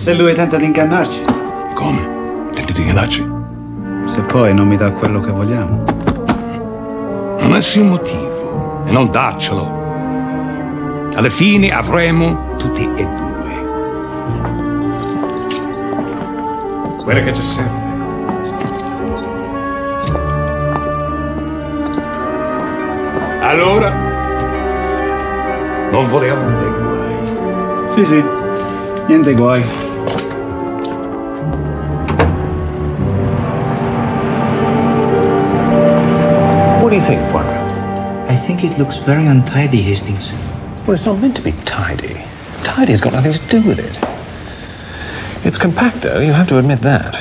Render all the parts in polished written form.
se lui tenta di ingannarci? Come? Tenta di ingannarci? Se poi non mi dà quello che vogliamo. Non è sì motivo, e non darcelo. Alla fine avremo tutti e due. Quello che ci serve. Allora, non volevo dei guai. Sì, niente guai. What do you think, Poirot? I think it looks very untidy, Hastings. Well, it's not meant to be tidy. Tidy's got nothing to do with it. It's compact, though, you have to admit that.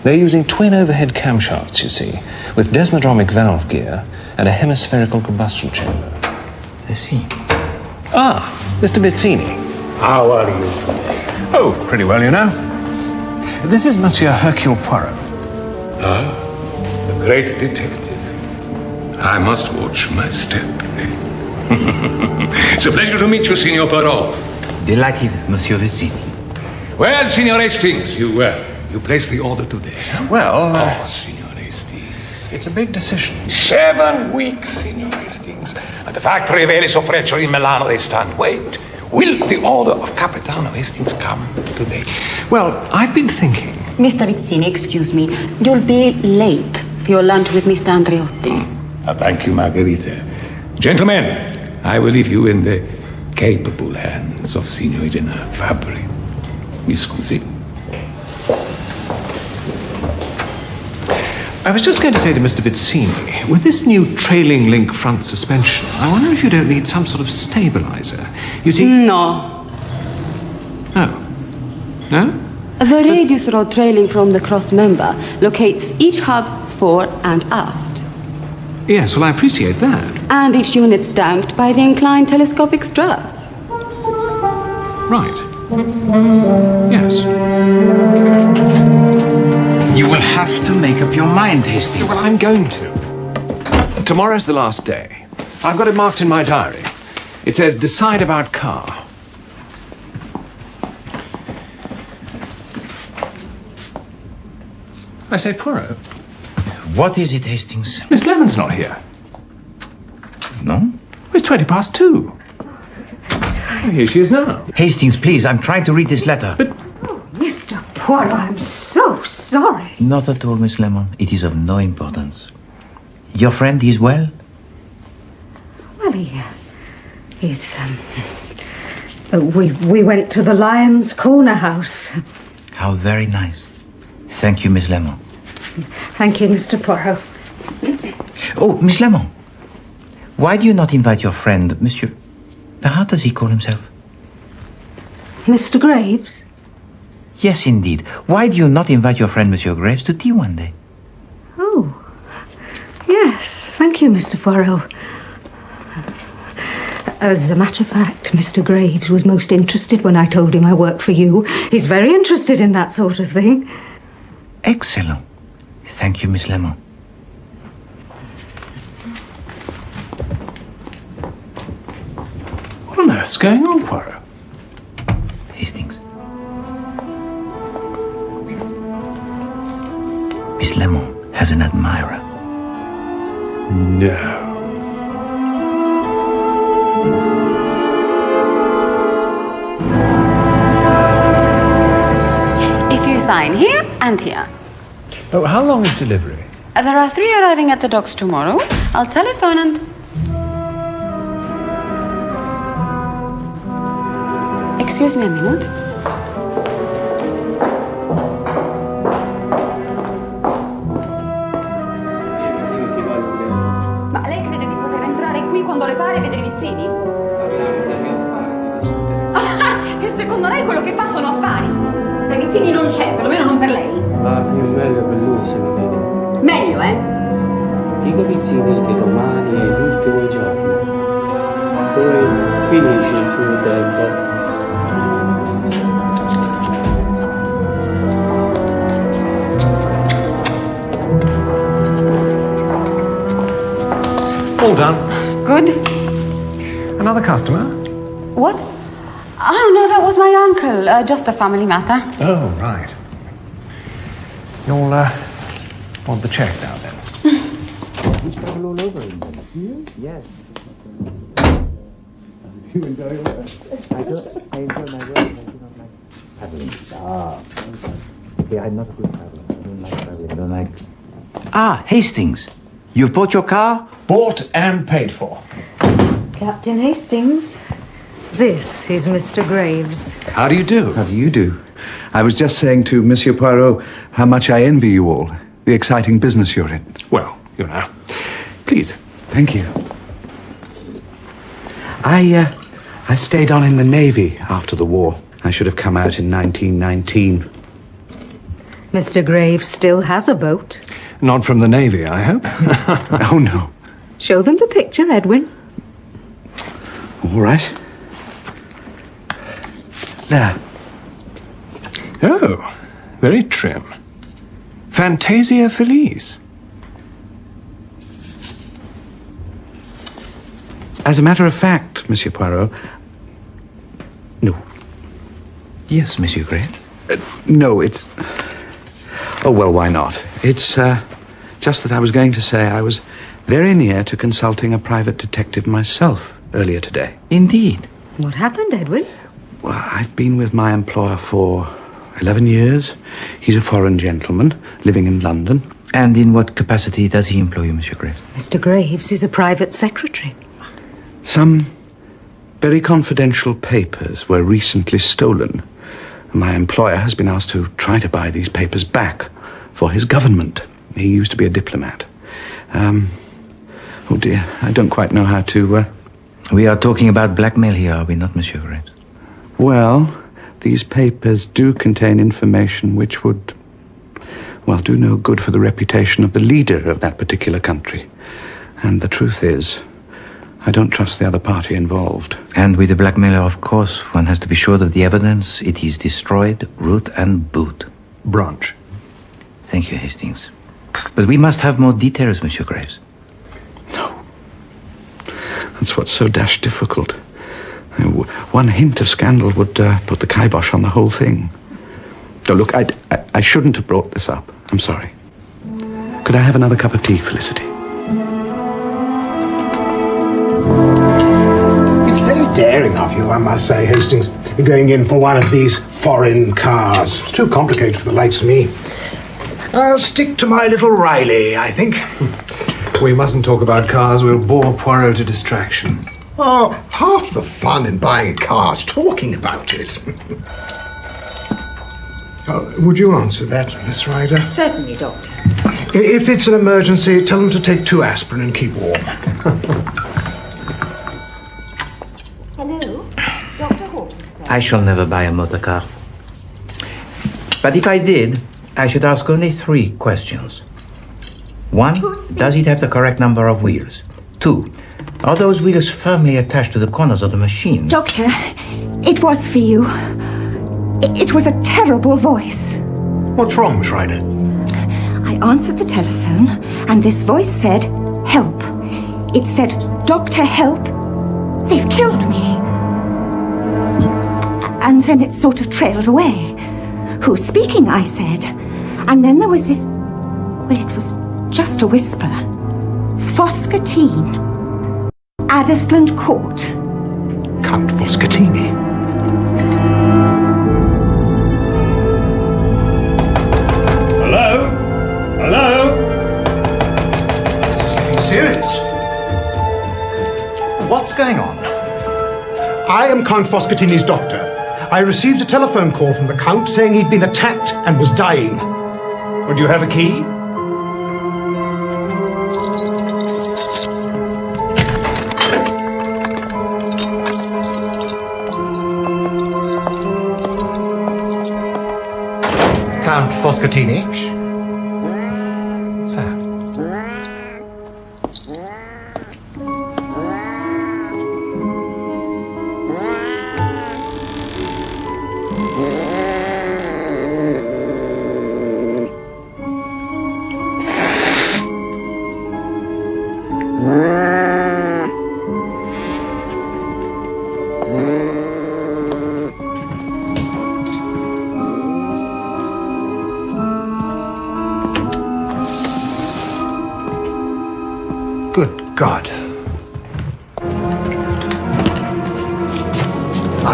They're using twin overhead camshafts, you see, with desmodromic valve gear and a hemispherical combustion chamber. I see. Ah, Mr. Vizzini. How are you? Oh, pretty well, you know. This is Monsieur Hercule Poirot. Ah, a great detective. I must watch my step. It's a pleasure to meet you, Signor Poirot. Delighted, Monsieur Vizzini. Well, Signor Hastings, you placed the order today. Well, Oh, Signor Hastings. it's a big decision. 7 weeks, Signor Hastings. At the factory of Eliso Freccio in Milano, they stand. Wait. Will the order of Capitano Hastings come today? Well, I've been thinking. Mr. Vizzini, excuse me. You'll be late for your lunch with Mr. Andreotti. Thank you, Margherita. Gentlemen, I will leave you in the capable hands of Signorina Fabri. Mi scusi. I was just going to say to Mr. Vizzini, with this new trailing link front suspension, I wonder if you don't need some sort of stabilizer. You see... No. Oh. No? The radius rod trailing from the cross member locates each hub fore and aft. Yes, well, I appreciate that. And each unit's damped by the inclined telescopic struts. Right. Yes. You will have to make up your mind, Hastings. Well, I'm going to. Tomorrow's the last day. I've got it marked in my diary. It says, decide about car. I say, Poirot. What is it, Hastings? Miss Lemon's not here. No? It's 2:20. Oh, here she is now. Hastings, please, I'm trying to read this letter. But Mr. Poirot, I'm so sorry. Not at all, Miss Lemon. It is of no importance. Your friend is well? Well, he's, we went to the Lion's Corner house. How very nice. Thank you, Miss Lemon. Thank you, Mr. Poirot. Oh, Miss Lemon. Why do you not invite your friend, Monsieur... How does he call himself? Mr. Graves? Yes, indeed. Why do you not invite your friend, Monsieur Graves, to tea one day? Oh, yes. Thank you, Mr. Poirot. As a matter of fact, Mr. Graves was most interested when I told him I work for you. He's very interested in that sort of thing. Excellent. Thank you, Miss Lemon. what on earth's going on, Poirot? Hastings. Miss Lemon has an admirer. No. If you sign here and here. Oh, how long is delivery? There are 3 arriving at the docks tomorrow. I'll telephone and... Excuse me a minute. Ma lei crede di poter entrare qui quando le pare e vedere i Vizzini? Abbiamo degli affari da discutere. E secondo lei quello che fa sono affari? Per Vizzini non c'è, perlomeno non per lei. Ma più meglio per lui, se lo vedi. Meglio, eh? Dico ai Vizzini che domani è l'ultimo giorno. Poi finisce il suo tempo. All done. Good. Another customer? What? Oh, no, that was my uncle. Just a family matter. Oh, right. You'll want the check now, then. All over him, yes. You enjoy your work? I enjoy my work, and I do not like traveling. Okay, I'm not a good traveler. I don't like traveling. I don't like... Hastings. You bought your car? Bought and paid for. Captain Hastings, this is Mr. Graves. How do you do? How do you do? I was just saying to Monsieur Poirot how much I envy you all, the exciting business you're in. Well, you know. Please. Thank you. I stayed on in the Navy after the war. I should have come out in 1919. Mr. Graves still has a boat. Not from the Navy, I hope. Oh, no. Show them the picture, Edwin. All right. There. Oh, very trim. Fantasia Feliz. As a matter of fact, Monsieur Poirot... No. Yes, Monsieur Graves. No, it's... Oh, well, why not? It's just that I was going to say I was very near to consulting a private detective myself earlier today. Indeed. What happened, Edwin? Well, I've been with my employer for 11 years. He's a foreign gentleman living in London. And in what capacity does he employ you, Monsieur Graves? Mr. Graves is a private secretary. Some very confidential papers were recently stolen. My employer has been asked to try to buy these papers back for his government. He used to be a diplomat. Oh dear, I don't quite know how to... We are talking about blackmail here, are we not, Monsieur Graves? Well, these papers do contain information which would, well, do no good for the reputation of the leader of that particular country. And the truth is, I don't trust the other party involved. And with the blackmailer, of course, one has to be sure that the evidence, it is destroyed, root and boot. Branch. Thank you, Hastings. But we must have more details, Monsieur Graves. No. That's what's so dashed difficult. One hint of scandal would put the kibosh on the whole thing. Oh, look, I shouldn't have brought this up. I'm sorry. Could I have another cup of tea, Felicity? It's very daring of you, I must say, Hastings, going in for one of these foreign cars. It's too complicated for the likes of me. I'll stick to my little Riley, I think. We mustn't talk about cars. We'll bore Poirot to distraction. Oh, half the fun in buying a car is talking about it. Would you answer that, Miss Ryder? Certainly, Doctor. If it's an emergency, tell them to take 2 aspirin and keep warm. Hello? Dr. Horton, sir. I shall never buy a motor car. But if I did, I should ask only 3 questions. 1, does it have the correct number of wheels? 2, are those wheels firmly attached to the corners of the machine? Doctor, it was for you. It was a terrible voice. What's wrong, Miss Ryder? I answered the telephone, and this voice said, "Help." It said, "Doctor, help. They've killed me." And then it sort of trailed away. "Who's speaking?" I said. And then there was this... Well, it was just a whisper. "Foscatine. Addisland Court." Count Foscatini. Hello? Hello? This is getting serious. What's going on? I am Count Foscatini's doctor. I received a telephone call from the Count saying he'd been attacked and was dying. Would you have a key? Count Foscatini? What's that?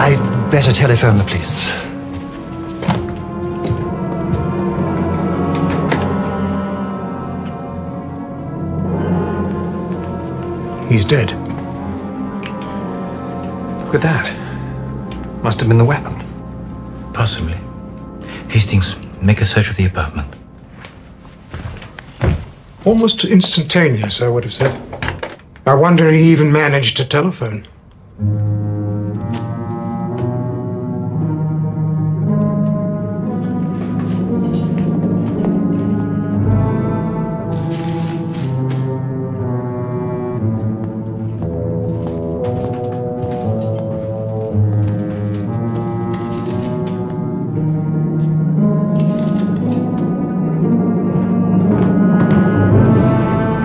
I'd better telephone the police. He's dead. Look at that. Must have been the weapon. Possibly. Hastings, make a search of the apartment. Almost instantaneous, I would have said. I wonder he even managed to telephone.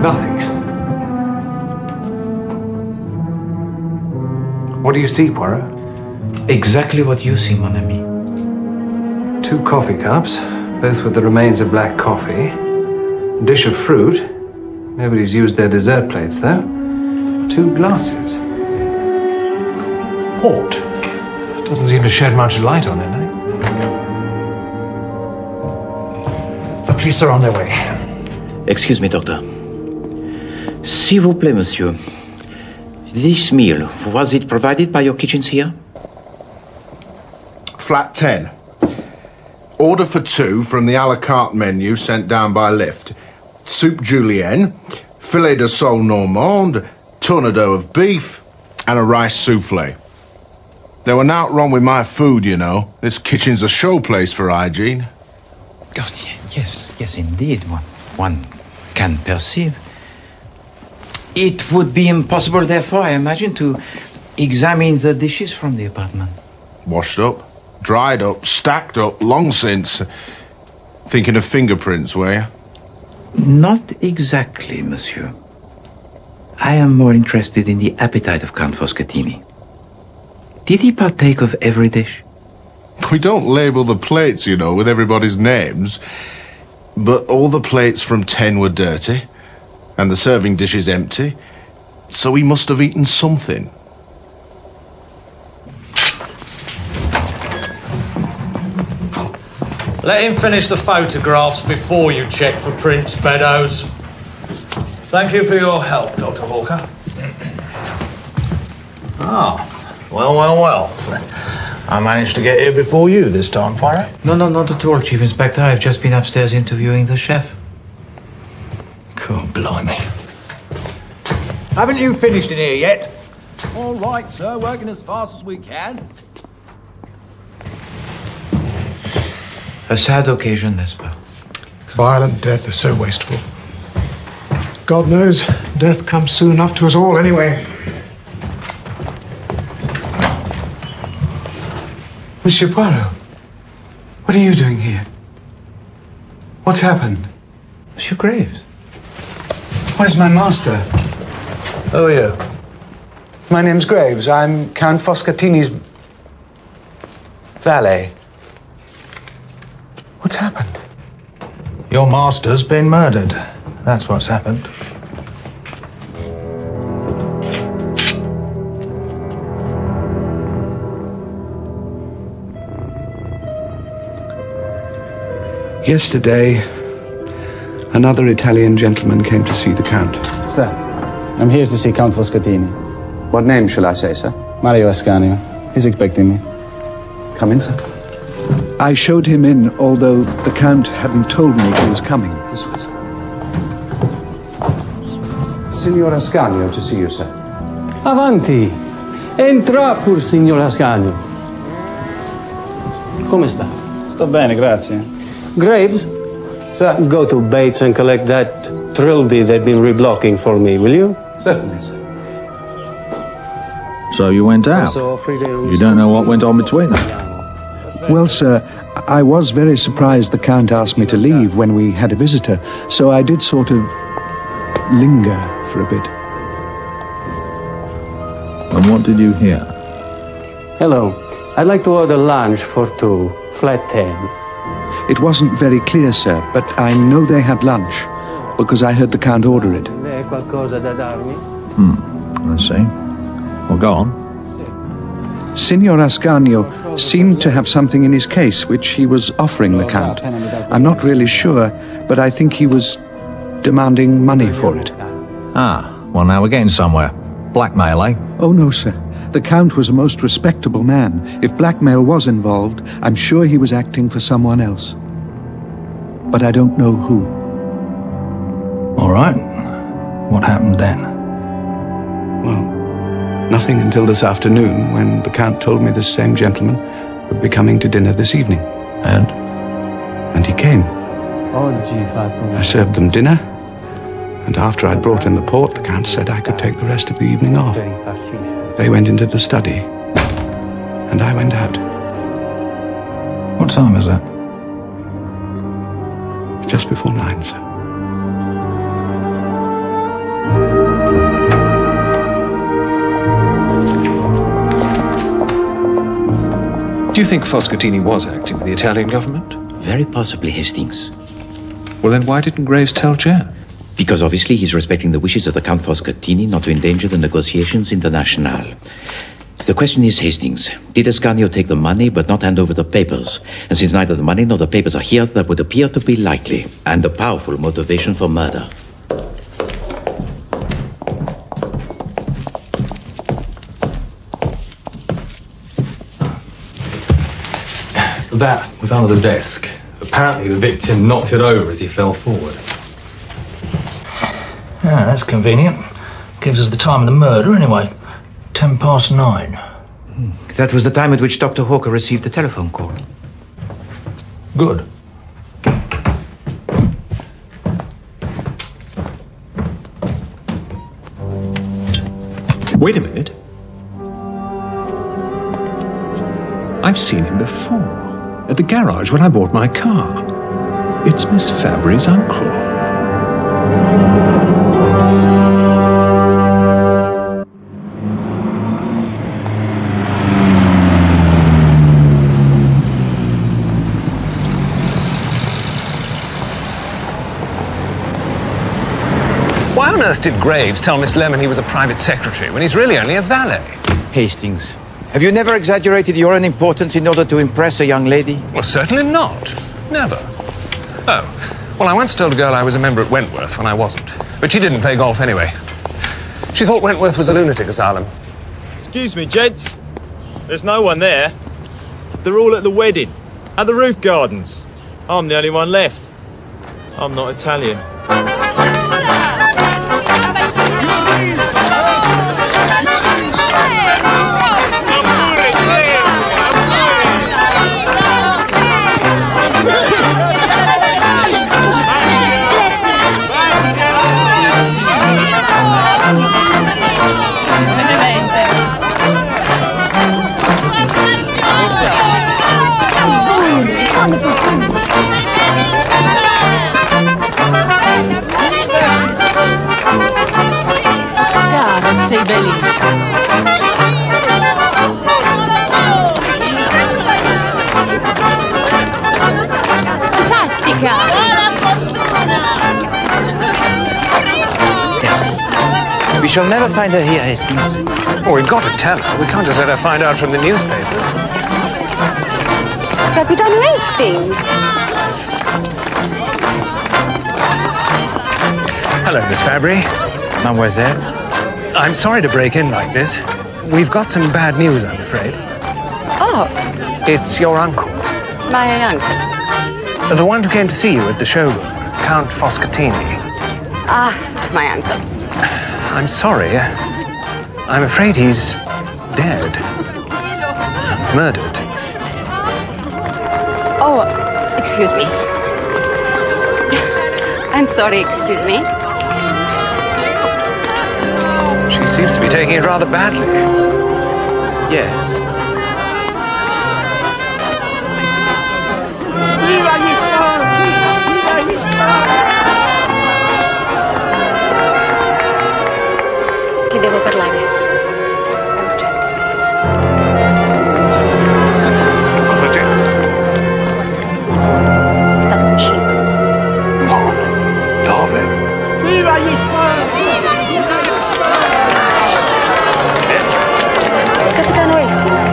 Nothing. What do you see, Poirot? Exactly what you see, mon ami. 2 coffee cups, both with the remains of black coffee. A dish of fruit. Nobody's used their dessert plates, though. 2 glasses. Port. Doesn't seem to shed much light on anything. The police are on their way. Excuse me, doctor. S'il vous plaît, monsieur. This meal, was it provided by your kitchens here? Flat 10. Order for 2 from the a la carte menu sent down by lift. Soup julienne, filet de sole normande, tournedos of beef, and a rice souffle. There were naught wrong with my food, you know. This kitchen's a showplace for hygiene. God, yes, indeed. One can perceive. It would be impossible, therefore, I imagine, to examine the dishes from the apartment. Washed up, dried up, stacked up, long since. Thinking of fingerprints, were you? Not exactly, monsieur. I am more interested in the appetite of Count Foscatini. Did he partake of every dish? We don't label the plates, you know, with everybody's names. But all the plates from 10 were dirty, and the serving dishes empty, so he must have eaten something. Let him finish the photographs before you check for prints, Meadows. Thank you for your help, Dr. Walker. Well. I managed to get here before you this time, Poirot. No, not at all, Chief Inspector. I've just been upstairs interviewing the chef. God blimey. Haven't you finished in here yet? All right, sir. Working as fast as we can. A sad occasion, n'est-ce pas? Violent death is so wasteful. God knows, death comes soon enough to us all anyway. Monsieur Poirot, what are you doing here? What's happened? Monsieur Graves. Where's my master? Who are you? My name's Graves. I'm Count Foscatini's valet. What's happened? Your master's been murdered. That's what's happened. Yesterday, another Italian gentleman came to see the Count. Sir, I'm here to see Count Foscatini. What name shall I say, sir? Mario Ascanio. He's expecting me. Come in, sir. I showed him in, although the Count hadn't told me he was coming. This way, sir. Signor Ascanio to see you, sir. Avanti! Entra pur, signor Ascanio. Come sta? Sto bene, grazie. Graves? Sir. Go to Bates and collect that trilby they've been reblocking for me, will you? Certainly, sir. So you went out? You don't know what went on between them? Well, sir, I was very surprised the Count asked me to leave when we had a visitor, so I did sort of linger for a bit. And what did you hear? Hello. I'd like to order lunch for 2, flat 10. It wasn't very clear, sir, but I know they had lunch, because I heard the Count order it. Lei ha qualcosa da darmi? I see. Well, go on. Signor Ascanio seemed to have something in his case which he was offering the Count. I'm not really sure, but I think he was demanding money for it. Ah, well now we're getting somewhere. Blackmail, eh? Oh no, sir. The Count was a most respectable man. If blackmail was involved, I'm sure he was acting for someone else. But I don't know who. All right. What happened then? Well, nothing until this afternoon, when the Count told me this same gentleman would be coming to dinner this evening. And he came. I served them dinner, and after I'd brought in the port, the Count said I could take the rest of the evening off. They went into the study, and I went out. What time is that? Just before 9, sir. Do you think Foscatini was acting with the Italian government? Very possibly, Hastings. Well, then why didn't Graves tell Jan? Because obviously he's respecting the wishes of the Count Foscatini not to endanger the negotiations international. The question is, Hastings, did Ascanio take the money but not hand over the papers? And since neither the money nor the papers are here, that would appear to be likely, and a powerful motivation for murder. That was under the desk. Apparently the victim knocked it over as he fell forward. Ah, that's convenient. Gives us the time of the murder anyway. 9:10. That was the time at which Dr. Hawker received the telephone call. Good. Wait a minute. I've seen him before. At the garage when I bought my car. It's Miss Fabry's uncle. Why on earth did Graves tell Miss Lemon he was a private secretary when he's really only a valet? Hastings, have you never exaggerated your own importance in order to impress a young lady? Well, certainly not. Never. Oh, well, I once told a girl I was a member at Wentworth when I wasn't. But she didn't play golf anyway. She thought Wentworth was a lunatic asylum. Excuse me, gents. There's no one there. They're all at the wedding. At the roof gardens. I'm the only one left. I'm not Italian. Sei bellissimo. Fantastica! Yes. We shall never find her here, Hastings. Well, we've got to tell her. We can't just let her find out from the newspapers. Capitano Hastings! Hello, Miss Fabry. Mademoiselle? I'm sorry to break in like this. We've got some bad news, I'm afraid. Oh, It's your uncle. my uncle. The one who came to see you at the showroom, Count Foscatini. Ah, my uncle. I'm sorry. I'm afraid he's dead. Murdered. Oh, excuse me. I'm sorry, excuse me. She seems to be taking it rather badly. Yes. Che devo parlare? Cosa c'è? È stato ucciso. No. Dove? Viva gli Spurs! Capitano Hastings.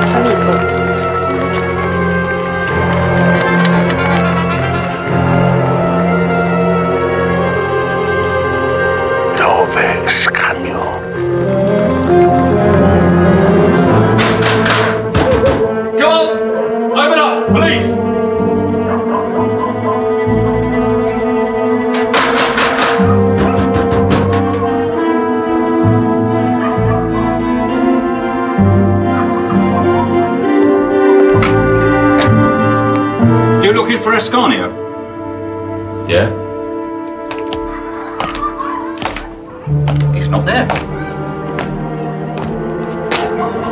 looking for Ascanio? Yeah? He's not there.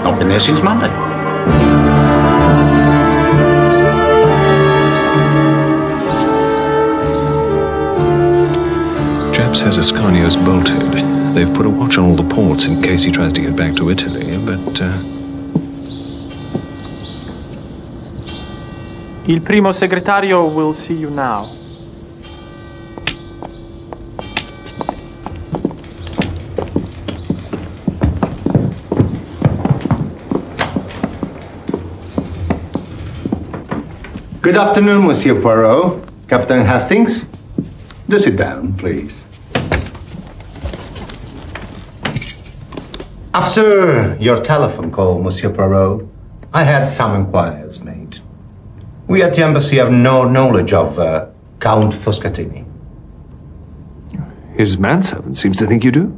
Not been there since Monday. Jap says Ascanio's bolted. They've put a watch on all the ports in case he tries to get back to Italy, but... Il primo segretario will see you now. Good afternoon, Monsieur Poirot. Captain Hastings. Do sit down, please. After your telephone call, Monsieur Poirot, I had some inquiries made. We at the embassy have no knowledge of Count Foscatini. His manservant seems to think you do.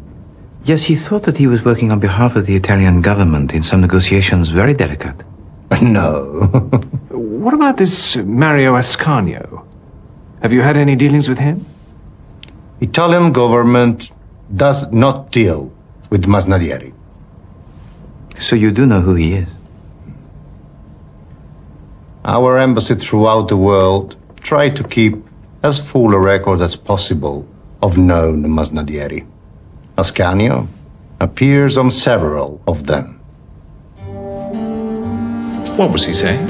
Yes, he thought that he was working on behalf of the Italian government in some negotiations very delicate. No. What about this Mario Ascanio? Have you had any dealings with him? Italian government does not deal with Masnadieri. So you do know who he is? Our embassy throughout the world try to keep as full a record as possible of known Masnadieri. Ascanio appears on several of them. What was he saying?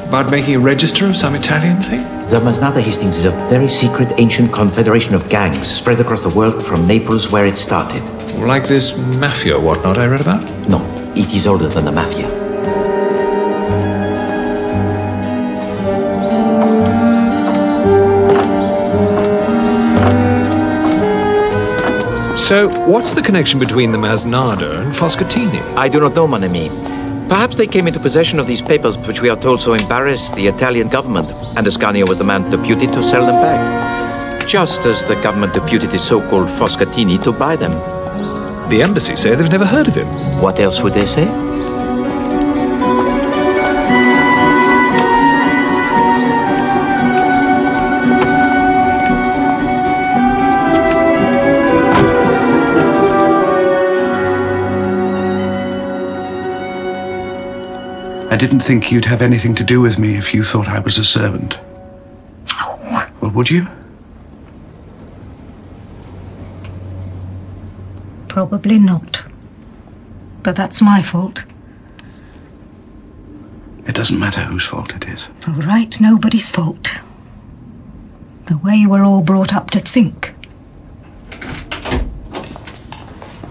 About making a register of some Italian thing? The Masnada Hastings is a very secret ancient confederation of gangs spread across the world from Naples where it started. Like this mafia whatnot I read about? No, it is older than the mafia. So, what's the connection between the Masnada and Foscatini? I do not know, mon ami. Perhaps they came into possession of these papers which we are told so embarrassed the Italian government, and Ascanio was the man deputed to sell them back. Just as the government deputed the so-called Foscatini to buy them. The embassy say they've never heard of him. What else would they say? I didn't think you'd have anything to do with me if you thought I was a servant. Oh. Well, would you? Probably not. But that's my fault. It doesn't matter whose fault it is. All right, nobody's fault. The way we're all brought up to think.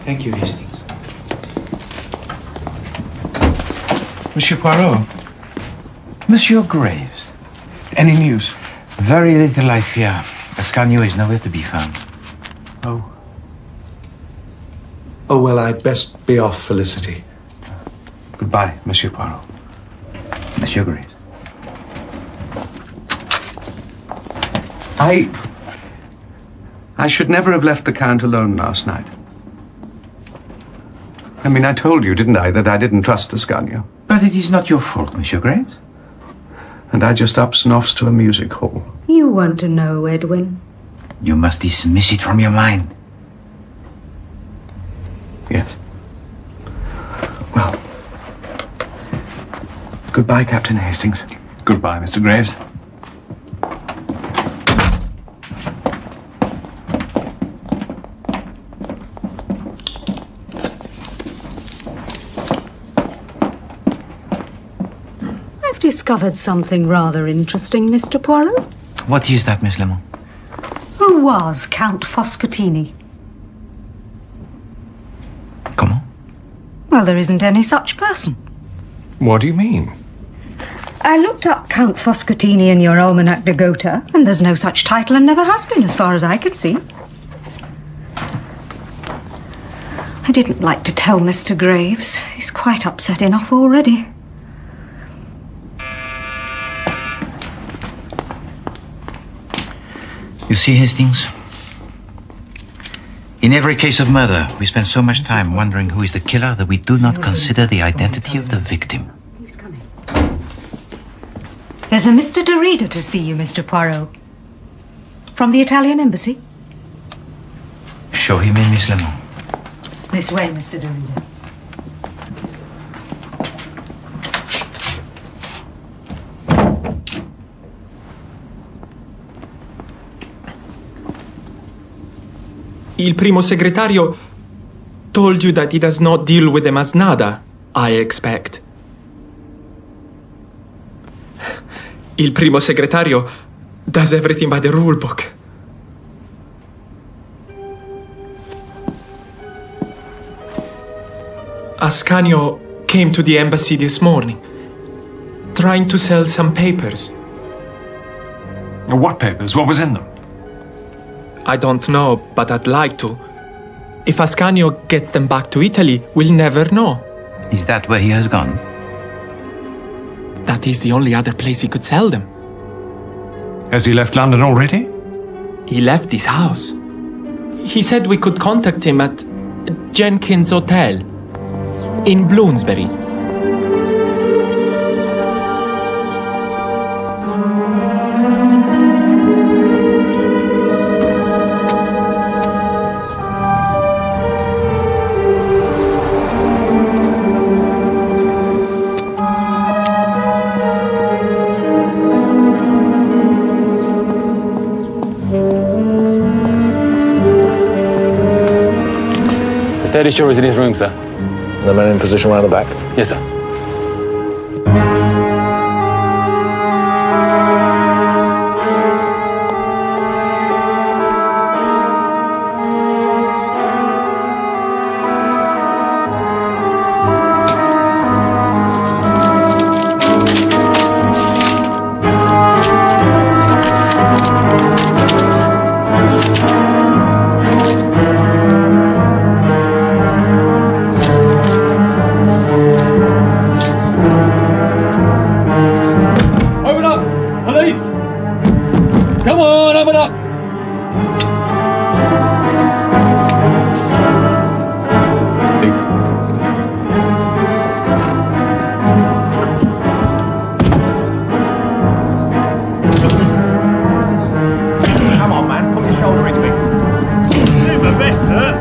Thank you, Hastings. Monsieur Poirot. Monsieur Graves. Any news? Very little, I fear. Ascanio is nowhere to be found. Oh. Oh, well, I'd best be off, Felicity. Goodbye, Monsieur Poirot. Monsieur Graves. I should never have left the Count alone last night. I mean, I told you, didn't I, that I didn't trust Ascanio. But it is not your fault, Monsieur Graves. And I just ups and offs to a music hall. You want to know, Edwin? You must dismiss it from your mind. Yes. Well, goodbye, Captain Hastings. Goodbye, Mr. Graves. I've discovered something rather interesting, Mr. Poirot. What is that, Miss Lemon? Who was Count Foscatini? Comment? Well, there isn't any such person. What do you mean? I looked up Count Foscatini in your Almanac de Gotha, and there's no such title and never has been, as far as I could see. I didn't like to tell Mr. Graves. He's quite upset enough already. You see, Hastings? In every case of murder, we spend so much time wondering who is the killer that we do not consider the identity of the victim. He's coming. There's a Mr. Derrida to see you, Mr. Poirot. From the Italian embassy? Show him in, Miss Lemon. This way, Mr. Derrida. Il primo segretario told you that he does not deal with the masnada, I expect. Il primo segretario does everything by the rule book. Ascanio came to the embassy this morning, trying to sell some papers. What papers? What was in them? I don't know, but I'd like to. If Ascanio gets them back to Italy, we'll never know. Is that where he has gone? That is the only other place he could sell them. Has he left London already? He left his house. He said we could contact him at Jenkins Hotel in Bloomsbury. Third insurer is in his room, sir. The man in position around the back? Yes, sir. Come on, open up! Come on, man, put your shoulder into it. Do my best, sir.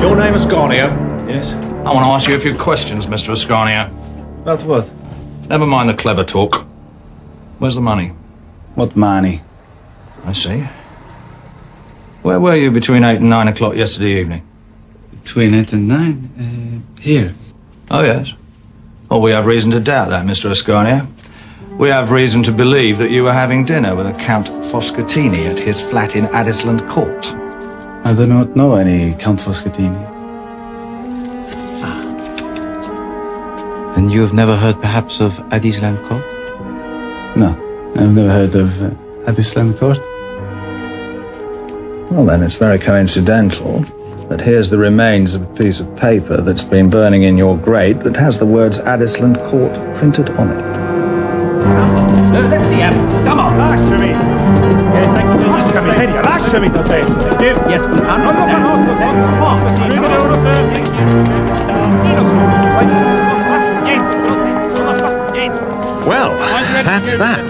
Your name is Ascanio? Yes. I want to ask you a few questions, Mr. Ascanio. About what? Never mind the clever talk. Where's the money? What money? I see. Where were you between 8 and 9 o'clock yesterday evening? Between 8 and 9? Here. Oh, yes. Well, we have reason to doubt that, Mr. Ascanio. We have reason to believe that you were having dinner with a Count Foscatini at his flat in Addisland Court. I do not know any Count Foscatini. And you have never heard, perhaps, of Addisland Court? No, I've never heard of Addisland Court. Well, then, it's very coincidental that here's the remains of a piece of paper that's been burning in your grate that has the words Addisland Court printed on it. Let's see him. Come on. Lasciami. Lasciami da te. Yes, we understand. Well, that's that.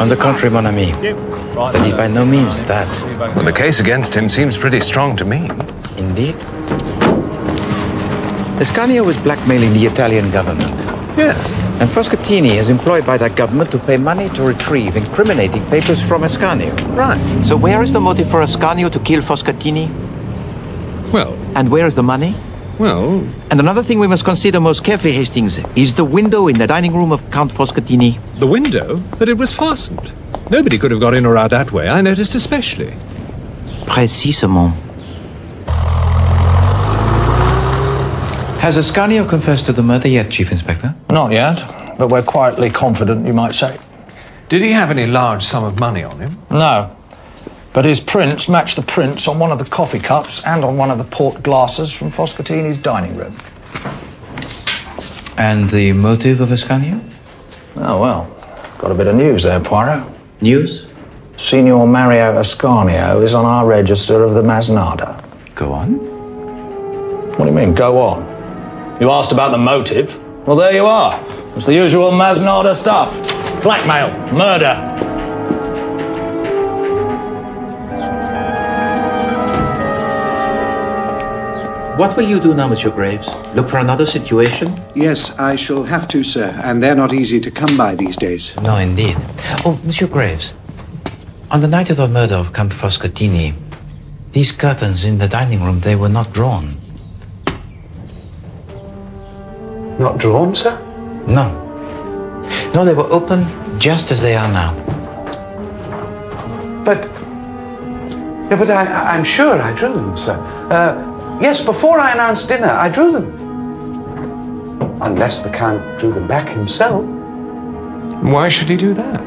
On the contrary, mon ami, that is by no means that. Well, the case against him seems pretty strong to me. Indeed. Ascanio was blackmailing the Italian government. Yes. And Foscatini is employed by that government to pay money to retrieve incriminating papers from Ascanio. Right. So where is the motive for Ascanio to kill Foscatini? Well... And where is the money? Well... And another thing we must consider most carefully, Hastings, is the window in the dining room of Count Foscatini. The window? But it was fastened. Nobody could have got in or out that way. I noticed especially. Précisément. Has Ascanio confessed to the murder yet, Chief Inspector? Not yet, but we're quietly confident, you might say. Did he have any large sum of money on him? No. But his prints match the prints on one of the coffee cups and on one of the port glasses from Foscatini's dining room. And the motive of Ascanio? Oh, well, got a bit of news there, Poirot. News? Signor Mario Ascanio is on our register of the Masnada. Go on. What do you mean, go on? You asked about the motive. Well, there you are. It's the usual Masnada stuff. Blackmail, murder. What will you do now, Monsieur Graves? Look for another situation? Yes, I shall have to, sir, and they're not easy to come by these days. No, indeed. Oh, Monsieur Graves, on the night of the murder of Count Foscatini, these curtains in the dining room, they were not drawn. Not drawn, sir? No. No, they were open just as they are now. But I'm sure I drew them, sir. Yes, before I announced dinner, I drew them. Unless the Count drew them back himself. Why should he do that?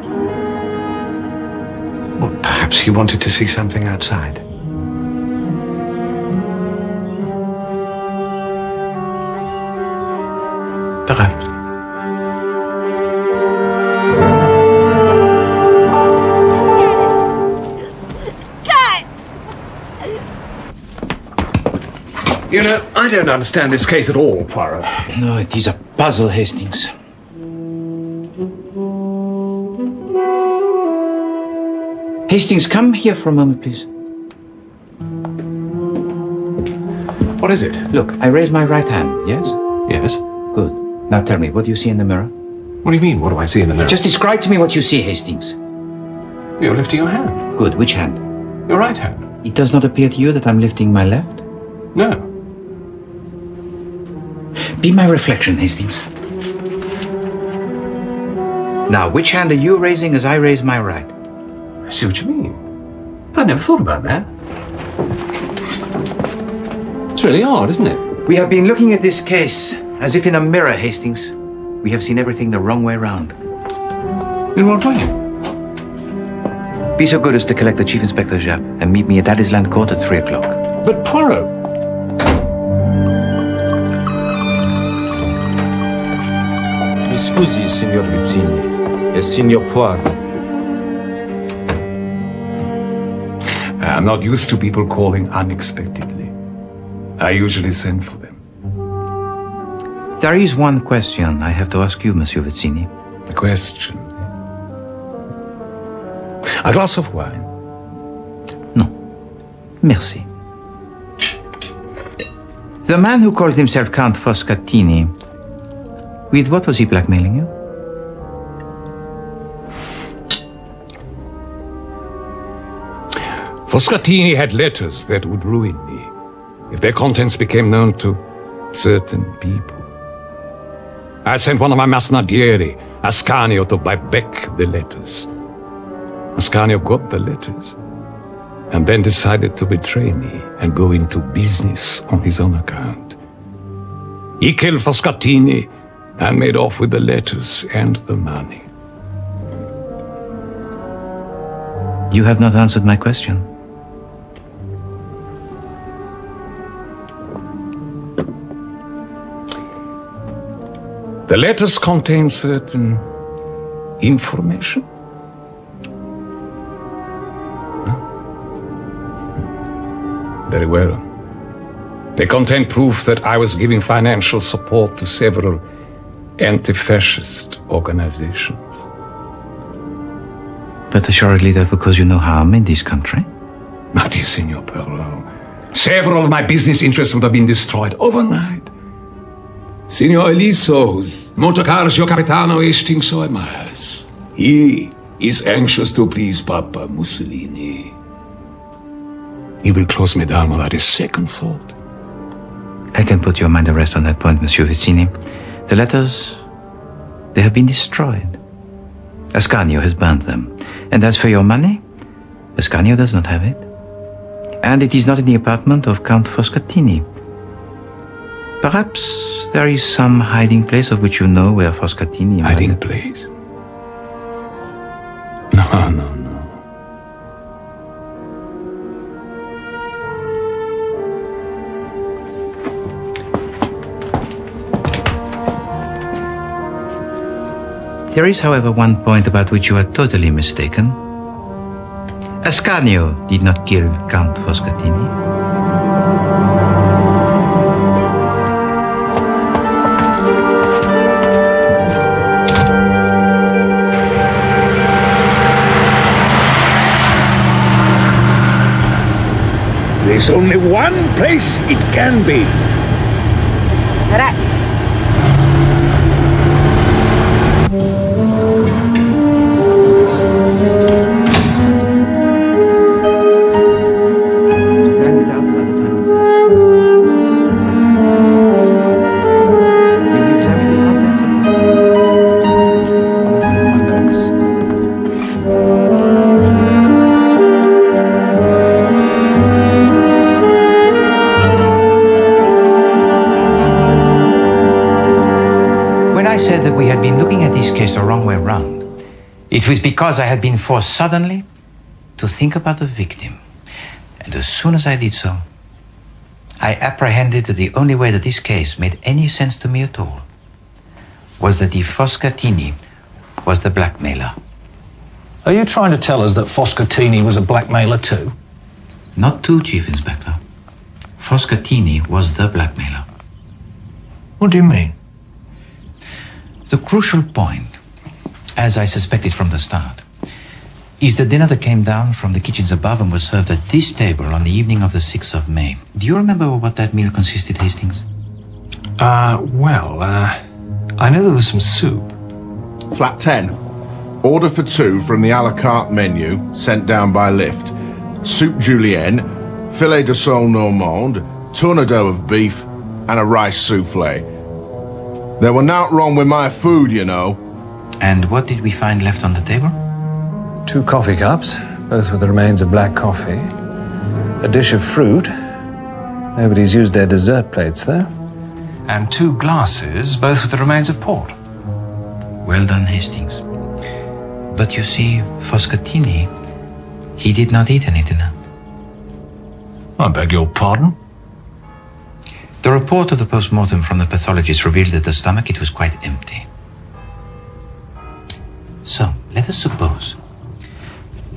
Well, perhaps he wanted to see something outside. Perhaps. You know, I don't understand this case at all, Poirot. No, it is a puzzle, Hastings. Hastings, come here for a moment, please. What is it? Look, I raise my right hand, yes? Yes. Good. Now tell me, what do you see in the mirror? What do you mean, what do I see in the mirror? Just describe to me what you see, Hastings. You're lifting your hand. Good, which hand? Your right hand. It does not appear to you that I'm lifting my left? No. Be my reflection, Hastings. Now, which hand are you raising as I raise my right? I see what you mean. I never thought about that. It's really odd, isn't it? We have been looking at this case as if in a mirror, Hastings. We have seen everything the wrong way round. In what way? Be so good as to collect the Chief Inspector Japp and meet me at Addisland Court at 3 o'clock. But Poirot... Mi scusi, signor Vizzini. È signor Poirot. I'm not used to people calling unexpectedly. I usually send for them. There is one question I have to ask you, Monsieur Vizzini. A question? A glass of wine? No. Merci. The man who called himself Count Foscatini, with what was he blackmailing you? Foscatini had letters that would ruin me if their contents became known to certain people. I sent one of my masnadieri, Ascanio, to buy back the letters. Ascanio got the letters and then decided to betray me and go into business on his own account. He killed Foscatini and made off with the letters and the money. You have not answered my question. The letters contain certain information. Very well. They contain proof that I was giving financial support to several anti-fascist organizations. But assuredly that because you know harm in this country. My dear Signor Poirot, several of my business interests would have been destroyed overnight. Signor Eliso, whose motor car's Capitano Hastings so admires. He is anxious to please Papa Mussolini. He will close me down without a second thought. I can put your mind at rest on that point, Monsieur Vizzini. The letters, they have been destroyed. Ascanio has burned them. And as for your money, Ascanio does not have it. And it is not in the apartment of Count Foscatini. Perhaps there is some hiding place of which you know where Foscatini... Hiding place? No. There is, however, one point about which you are totally mistaken. Ascanio did not kill Count Foscatini. There's only one place it can be. Rex. I said that we had been looking at this case the wrong way round, it was because I had been forced suddenly to think about the victim. And as soon as I did so, I apprehended that the only way that this case made any sense to me at all was that the Foscatini was the blackmailer. Are you trying to tell us that Foscatini was a blackmailer too? Not too, Chief Inspector. Foscatini was the blackmailer. What do you mean? The crucial point, as I suspected from the start, is the dinner that came down from the kitchens above and was served at this table on the evening of the 6th of May. Do you remember what that meal consisted, Hastings? I know there was some soup. Flat 10. Order for 2 from the a la carte menu sent down by lift. Soup julienne, filet de sole normande, tourneau of beef, and a rice souffle. There were naught wrong with my food, you know. And what did we find left on the table? 2 coffee cups, both with the remains of black coffee. A dish of fruit. Nobody's used their dessert plates, though. And 2 glasses, both with the remains of port. Well done, Hastings. But you see, Foscatini, he did not eat any dinner. I beg your pardon? The report of the post-mortem from the pathologist revealed that the stomach, it was quite empty. So, let us suppose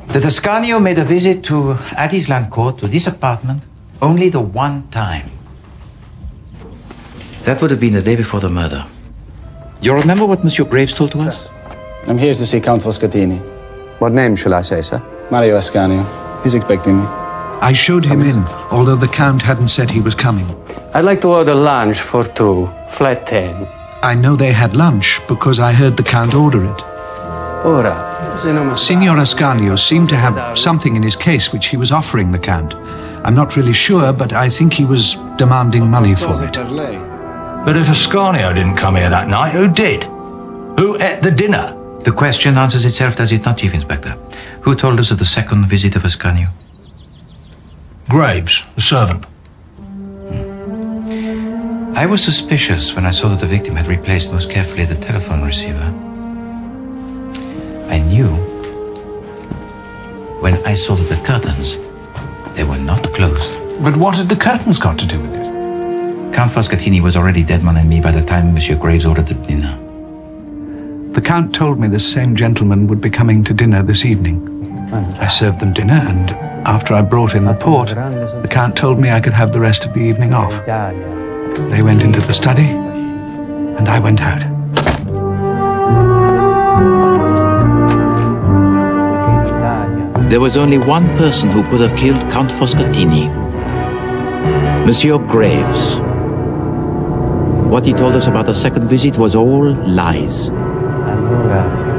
that Ascanio made a visit to Addis Land Court, to this apartment, only the one time. That would have been the day before the murder. You remember what Monsieur Graves told to us? I'm here to see Count Foscatini. What name shall I say, sir? Mario Ascanio. He's expecting me. I showed him in, although the Count hadn't said he was coming. I'd like to order lunch for 2, flat 10. I know they had lunch because I heard the Count order it. Ora, Signor Ascanio seemed to have something in his case which he was offering the Count. I'm not really sure, but I think he was demanding money for it. But if Ascanio didn't come here that night, who did? Who ate the dinner? The question answers itself, does it not, Chief Inspector? Who told us of the second visit of Ascanio? Graves, the servant. I was suspicious when I saw that the victim had replaced most carefully the telephone receiver. I knew when I saw that the curtains, they were not closed. But what had the curtains got to do with it? Count Foscatini was already dead, mon ami, by the time Monsieur Graves ordered the dinner. The Count told me the same gentleman would be coming to dinner this evening. I served them dinner, and after I brought in the port, the Count told me I could have the rest of the evening off. They went into the study, and I went out. There was only one person who could have killed Count Foscatini. Monsieur Graves. What he told us about the second visit was all lies.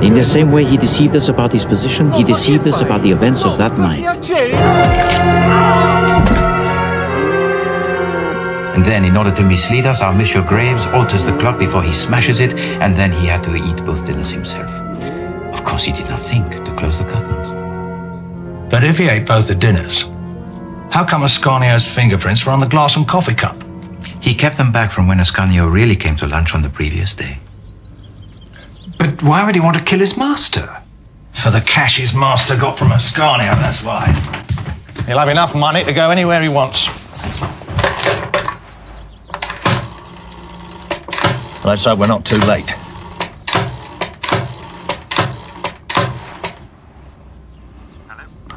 In the same way he deceived us about his position, he deceived us about the events of that night. And then, in order to mislead us, our Monsieur Graves alters the clock before he smashes it, and then he had to eat both dinners himself. Of course, he did not think to close the curtains. But if he ate both the dinners, how come Ascanio's fingerprints were on the glass and coffee cup? He kept them back from when Ascanio really came to lunch on the previous day. But why would he want to kill his master? For the cash his master got from Ascanio, that's why. He'll have enough money to go anywhere he wants. Let's hope we're not too late.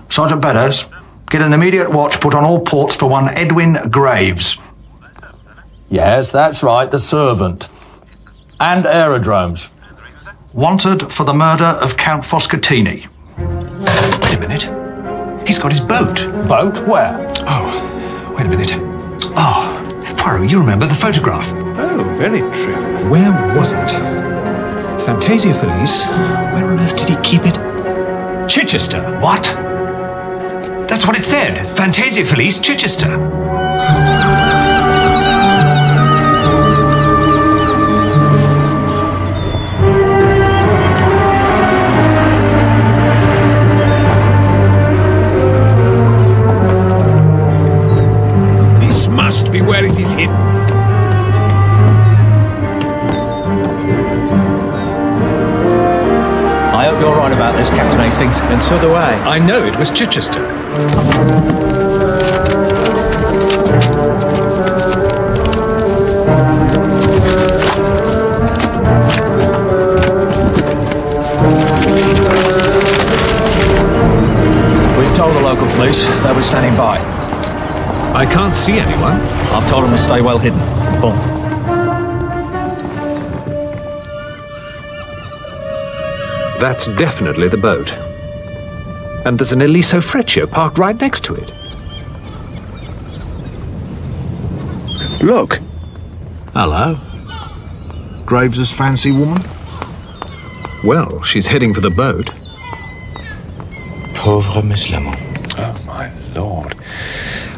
Sergeant Beddoes, get an immediate watch put on all ports for one Edwin Graves. Yes, that's right, the servant. And aerodromes. Wanted for the murder of Count Foscatini. Wait a minute. He's got his boat. Boat? Where? Oh, Wait a minute. Oh, Poirot, you remember the photograph? Oh, very true. Where was it? Fantasia Felice. Where on earth did he keep it? Chichester. What? That's what it said. Fantasia Felice, Chichester. This must be where it is hidden. I hope you're right about this, Captain Hastings. And so do I. I know it was Chichester. We've told the local police. They were standing by. I can't see anyone. I've told them to stay well hidden. Boom. That's definitely the boat. And there's an Eliso Freccia parked right next to it. Look. Hello. Graves's fancy woman? Well, she's heading for the boat. Pauvre Miss Lemon. Oh, my lord.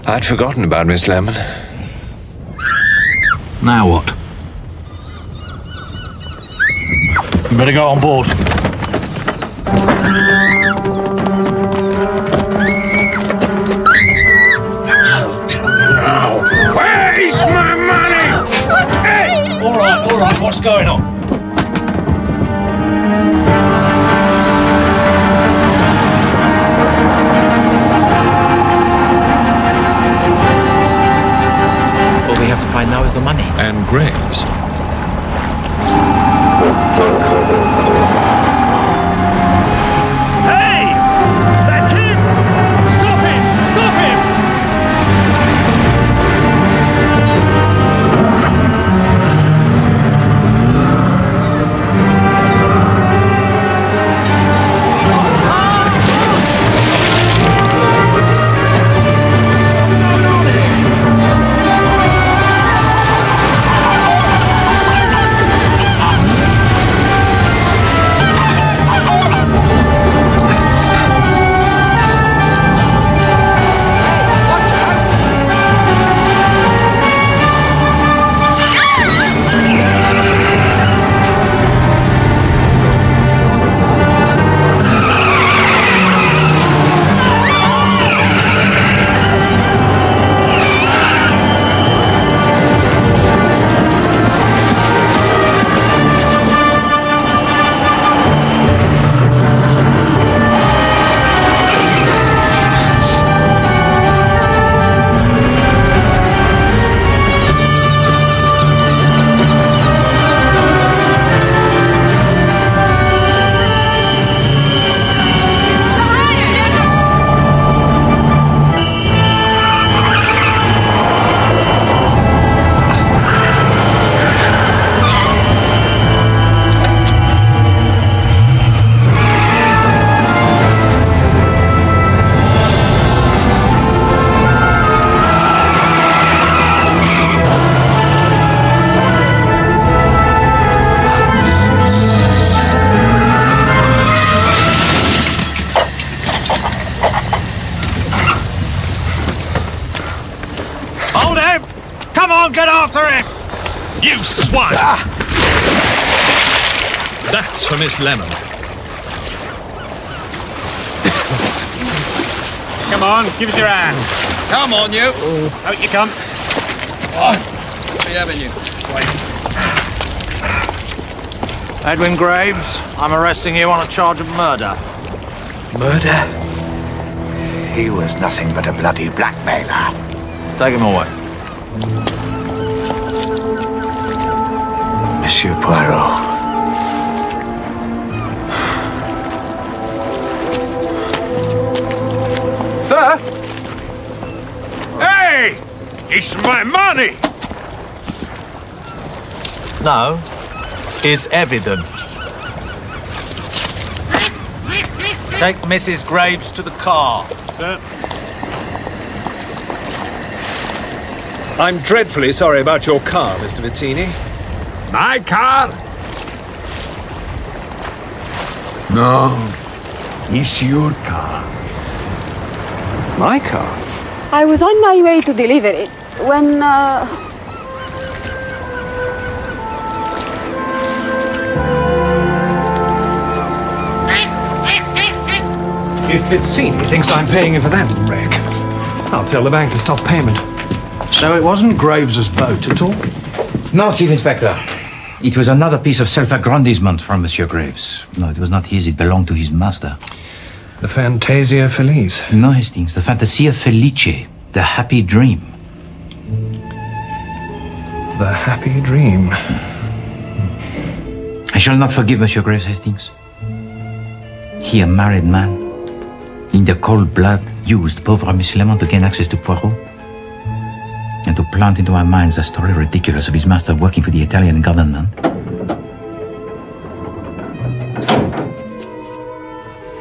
I'd forgotten about Miss Lemon. Now what? You better go on board. Where's my money? Hey! All right, what's going on? All we have to find now is the money. And Graves. Hey! That's him! Stop him! Stop him! Get after him! You swine! That's for Miss Lemon. Come on, give us your hand. Come on, you. Out you come. What are you having, you? Edwin Graves, I'm arresting you on a charge of murder. Murder? He was nothing but a bloody blackmailer. Take him away. Monsieur Poirot. Sir? Hey! It's my money! No, his evidence. Take Mrs. Graves to the car. Sir. I'm dreadfully sorry about your car, Mr. Vizzini. My car? No, it's your car. My car? I was on my way to deliver it when, If Vizzini thinks I'm paying him for that wreck, I'll tell the bank to stop payment. So it wasn't Graves's boat at all? No, Chief Inspector. It was another piece of self-aggrandizement from Monsieur Graves. No, it was not his, it belonged to his master. The Fantasia Felice. No, Hastings, the Fantasia Felice, the happy dream. The happy dream. I shall not forgive Monsieur Graves, Hastings. He, a married man, in the cold blood, used pauvre Miss Lemon to gain access to Poirot and to plant into our minds a story ridiculous of his master working for the Italian government.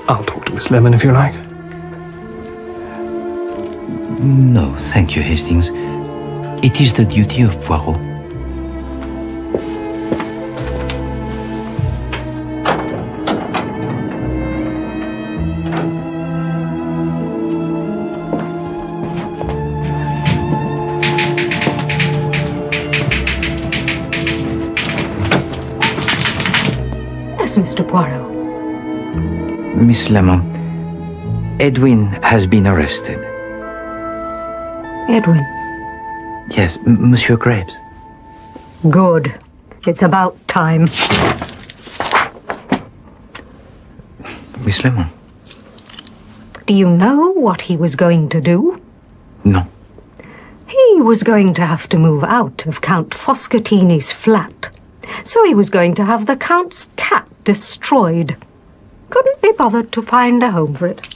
I'll talk to Miss Lemon if you like. No, thank you, Hastings. It is the duty of Poirot. Mr. Poirot. Miss Lemon, Edwin has been arrested. Edwin. Yes, Monsieur Graves. Good. It's about time. Miss Lemon. Do you know what he was going to do? No. He was going to have to move out of Count Foscatini's flat. So he was going to have the Count's cat destroyed. Couldn't be bothered to find a home for it.